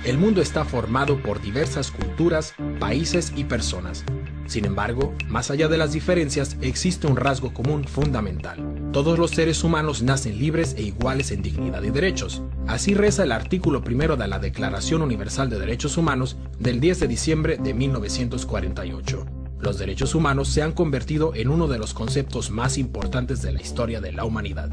El mundo está formado por diversas culturas, países y personas. Sin embargo, más allá de las diferencias, existe un rasgo común fundamental. Todos los seres humanos nacen libres e iguales en dignidad y derechos. Así reza el artículo primero de la Declaración Universal de Derechos Humanos del 10 de diciembre de 1948. Los derechos humanos se han convertido en uno de los conceptos más importantes de la historia de la humanidad.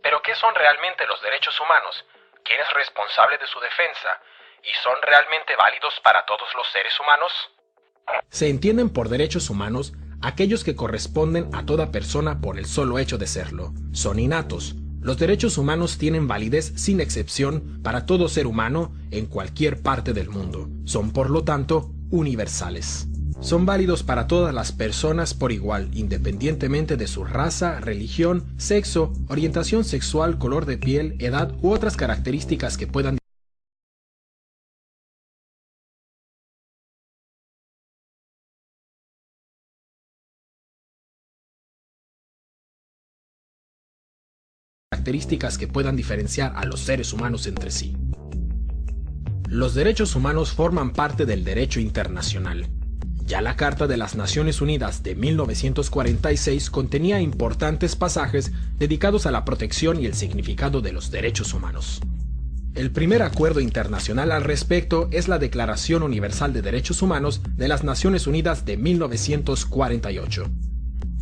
¿Pero qué son realmente los derechos humanos? ¿Quién es responsable de su defensa? ¿Y son realmente válidos para todos los seres humanos? Se entienden por derechos humanos aquellos que corresponden a toda persona por el solo hecho de serlo. Son innatos. Los derechos humanos tienen validez sin excepción para todo ser humano en cualquier parte del mundo. Son, por lo tanto, universales. Son válidos para todas las personas por igual, independientemente de su raza, religión, sexo, orientación sexual, color de piel, edad u otras características que puedan diferenciar a los seres humanos entre sí. Los derechos humanos forman parte del derecho internacional. Ya la Carta de las Naciones Unidas de 1946 contenía importantes pasajes dedicados a la protección y el significado de los derechos humanos. El primer acuerdo internacional al respecto es la Declaración Universal de Derechos Humanos de las Naciones Unidas de 1948.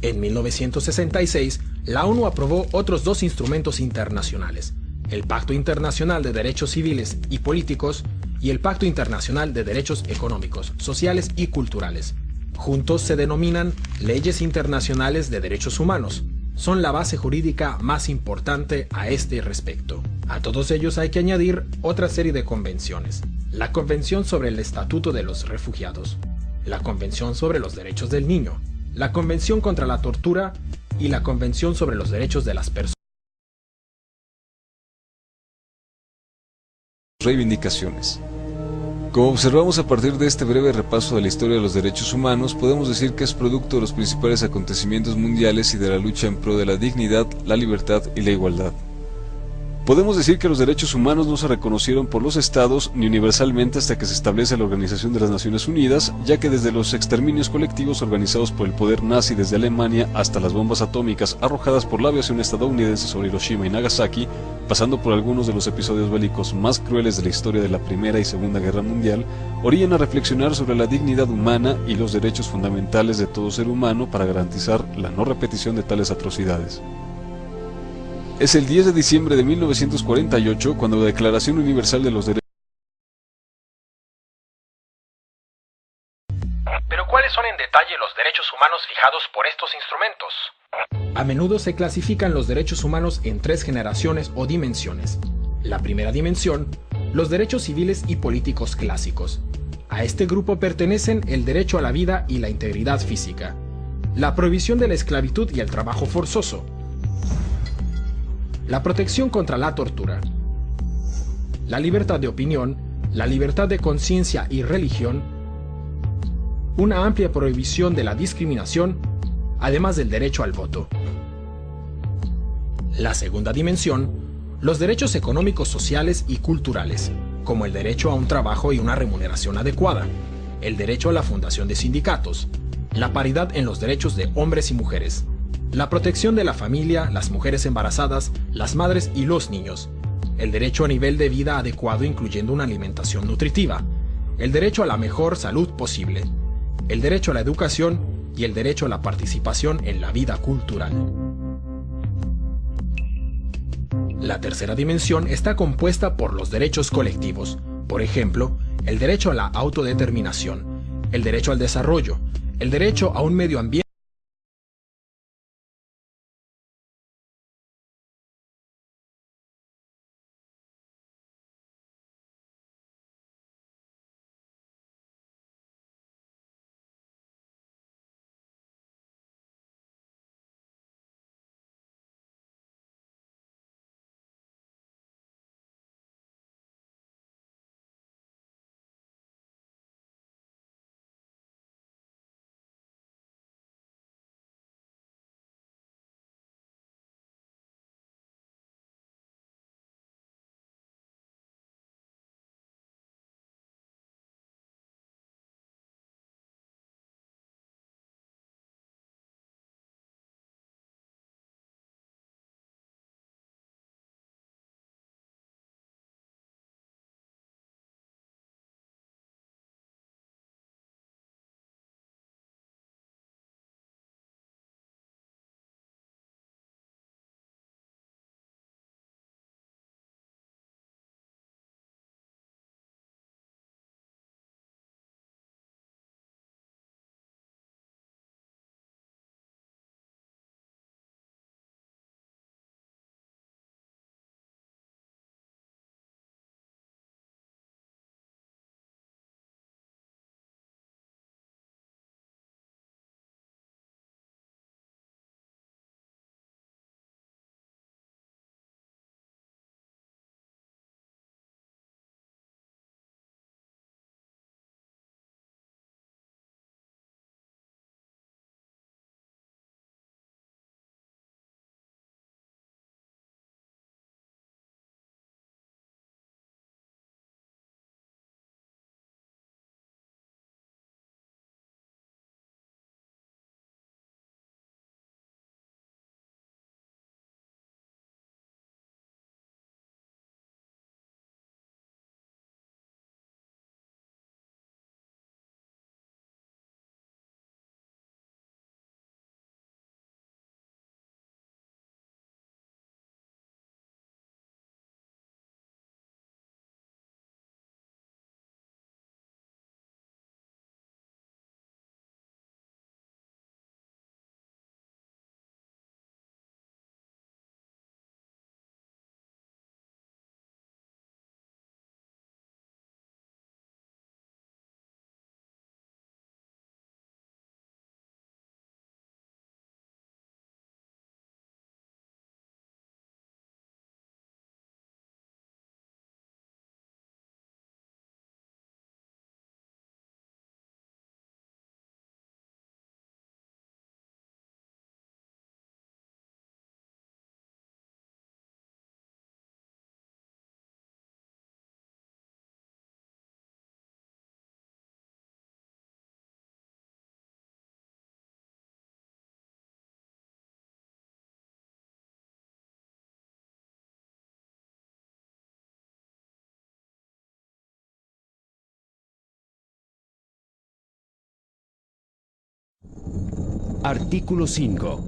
En 1966, la ONU aprobó otros dos instrumentos internacionales, el Pacto Internacional de Derechos Civiles y Políticos y el Pacto Internacional de Derechos Económicos, Sociales y Culturales. Juntos se denominan Leyes Internacionales de Derechos Humanos. Son la base jurídica más importante a este respecto. A todos ellos hay que añadir otra serie de convenciones. La Convención sobre el Estatuto de los Refugiados, la Convención sobre los Derechos del Niño, la Convención contra la Tortura y la Convención sobre los Derechos de las Personas. Reivindicaciones. Como observamos a partir de este breve repaso de la historia de los derechos humanos, podemos decir que es producto de los principales acontecimientos mundiales y de la lucha en pro de la dignidad, la libertad y la igualdad. Podemos decir que los derechos humanos no se reconocieron por los estados ni universalmente hasta que se establece la Organización de las Naciones Unidas, ya que desde los exterminios colectivos organizados por el poder nazi desde Alemania hasta las bombas atómicas arrojadas por la aviación estadounidense sobre Hiroshima y Nagasaki, pasando por algunos de los episodios bélicos más crueles de la historia de la Primera y Segunda Guerra Mundial, orillan a reflexionar sobre la dignidad humana y los derechos fundamentales de todo ser humano para garantizar la no repetición de tales atrocidades. Es el 10 de diciembre de 1948 cuando la Declaración Universal de los Derechos. ¿Pero cuáles son en detalle los derechos humanos fijados por estos instrumentos? A menudo se clasifican los derechos humanos en tres generaciones o dimensiones. La primera dimensión, los derechos civiles y políticos clásicos. A este grupo pertenecen el derecho a la vida y la integridad física, la prohibición de la esclavitud y el trabajo forzoso, la protección contra la tortura, la libertad de opinión, la libertad de conciencia y religión, una amplia prohibición de la discriminación, además del derecho al voto. La segunda dimensión, los derechos económicos, sociales y culturales, como el derecho a un trabajo y una remuneración adecuada, el derecho a la fundación de sindicatos, la paridad en los derechos de hombres y mujeres, la protección de la familia, las mujeres embarazadas, las madres y los niños, el derecho a nivel de vida adecuado incluyendo una alimentación nutritiva, el derecho a la mejor salud posible, el derecho a la educación y el derecho a la participación en la vida cultural. La tercera dimensión está compuesta por los derechos colectivos, por ejemplo, el derecho a la autodeterminación, el derecho al desarrollo, el derecho a un medio ambiente Artículo 5.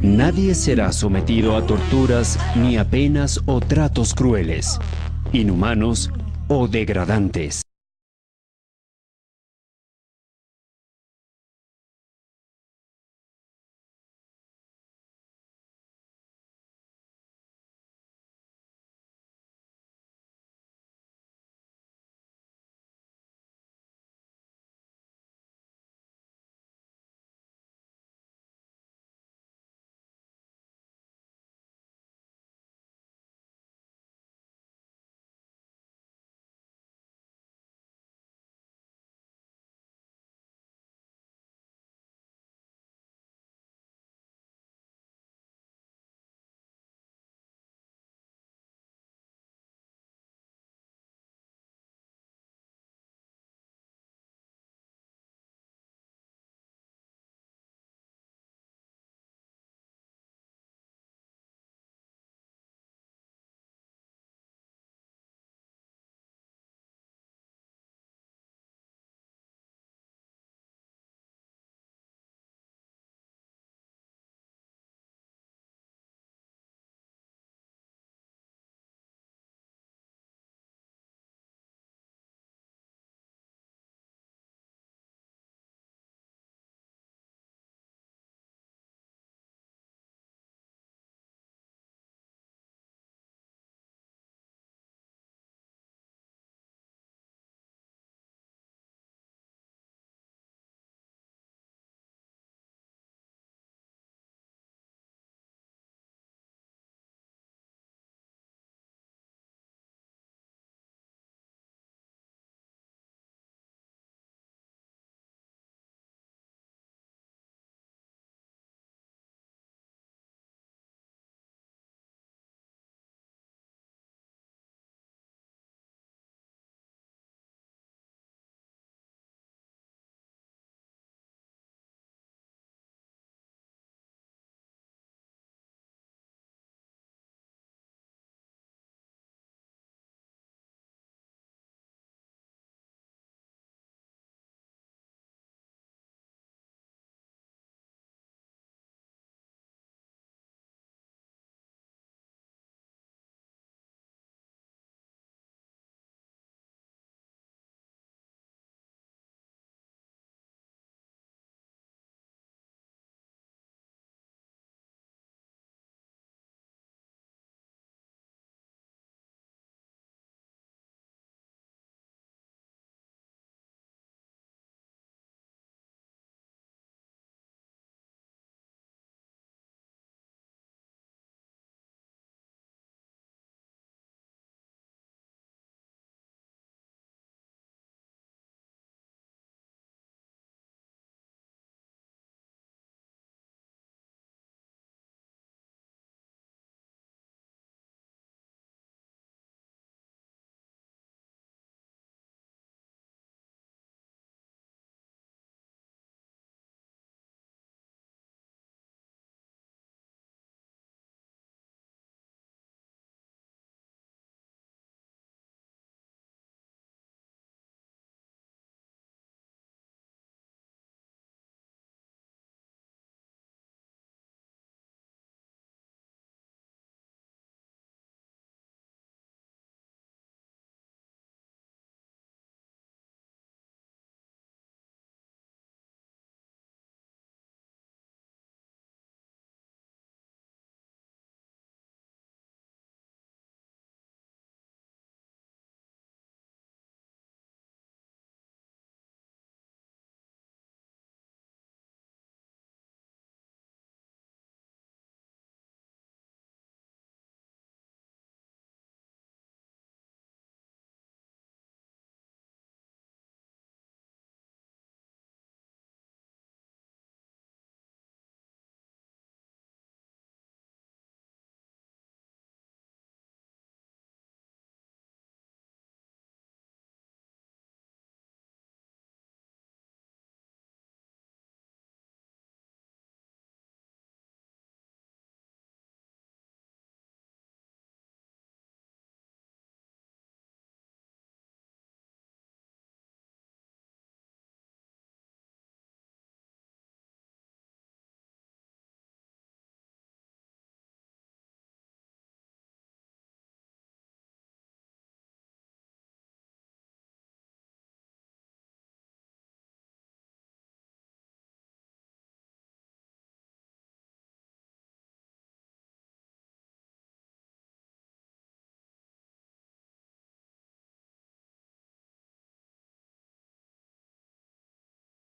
Nadie será sometido a torturas ni a penas o tratos crueles, inhumanos o degradantes.